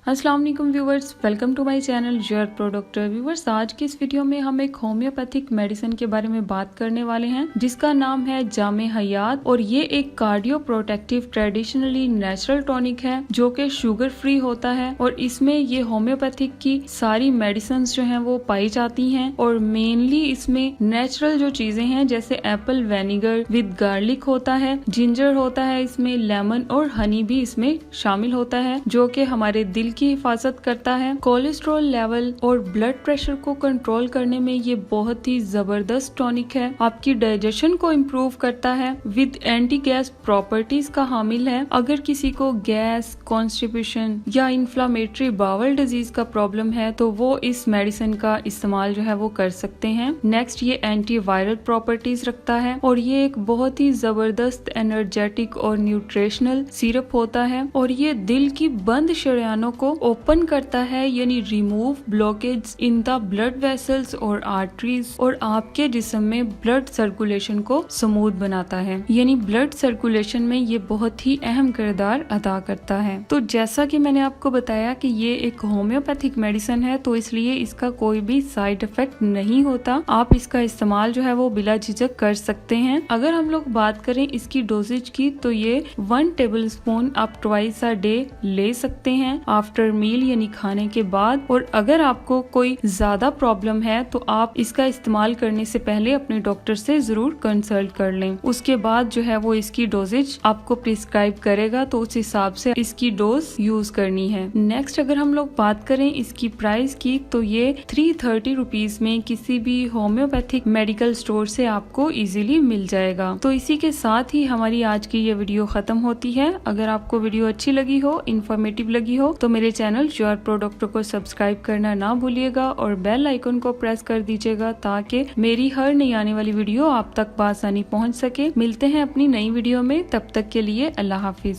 अस्सलाम वालेकुम viewers, welcome to my channel your protector. Viewers, आज की इस वीडियो में हम एक होम्योपैथिक मेडिसिन के बारे में बात करने वाले हैं जिसका नाम है जामे हयात और ये एक cardio protective traditionally natural tonic है जो कि शुगर फ्री होता है और इसमें ये होम्योपैथिक की सारी मेडिसिन जो हैं वो पाई जाती हैं और मेनली इसमें नेचुरल जो चीजें हैं जैसे एप्पल वेनिगर विद गार्लिक होता है, जिंजर होता है, इसमें लेमन और हनी भी इसमें शामिल होता है जो कि हमारे दिल की हिफाजत करता है। कोलेस्ट्रॉल लेवल और ब्लड प्रेशर को कंट्रोल करने में ये बहुत ही जबरदस्त टॉनिक है। आपकी डाइजेशन को इम्प्रूव करता है, विद एंटी गैस प्रॉपर्टीज का हामिल है। अगर किसी को गैस, कॉन्स्टिपेशन या इन्फ्लामेटरी बावल डिजीज का प्रॉब्लम है तो वो इस मेडिसिन का इस्तेमाल जो है वो कर सकते हैं। नेक्स्ट, ये एंटी वायरल प्रॉपर्टीज रखता है और ये एक बहुत ही जबरदस्त एनर्जेटिक और न्यूट्रिशनल सिरप होता है और ये दिल की बंद शरियानों को ओपन करता है, यानी remove blockage in the blood vessels और आर्टरीज और आपके जिस्म में ब्लड सर्कुलेशन को स्मूथ बनाता है। यानी ब्लड सर्कुलेशन में ये बहुत ही अहम किरदार अदा करता है। तो जैसा कि मैंने आपको बताया कि ये एक होम्योपैथिक मेडिसिन है तो इसलिए इसका कोई भी साइड इफेक्ट नहीं होता। आप इसका इस्तेमाल जो है वो बिला झिझक कर सकते हैं। अगर हम लोग बात करें इसकी डोजेज की तो ये 1 टेबलस्पून आप ट्वाइस अ डे ले सकते हैं आफ्टर मील, यानी खाने के बाद। और अगर आपको कोई ज्यादा प्रॉब्लम है तो आप इसका इस्तेमाल करने से पहले अपने डॉक्टर से जरूर कंसल्ट कर लें। उसके बाद जो है वो इसकी डोजेज आपको प्रिस्क्राइब करेगा तो उस हिसाब से इसकी डोज यूज करनी है। नेक्स्ट, अगर हम लोग बात करें इसकी प्राइस की तो ये 330 रुपीज में किसी भी होम्योपैथिक मेडिकल स्टोर से आपको इजीली मिल जाएगा। तो इसी के साथ ही हमारी आज की ये वीडियो खत्म होती है। अगर आपको वीडियो अच्छी लगी हो, इंफॉर्मेटिव लगी हो तो मेरे चैनल योर प्रोडक्टर को सब्सक्राइब करना ना भूलिएगा और बेल आइकन को प्रेस कर दीजिएगा ताकि मेरी हर नई आने वाली वीडियो आप तक बआसानी पहुंच सके। मिलते हैं अपनी नई वीडियो में, तब तक के लिए अल्लाह हाफिज।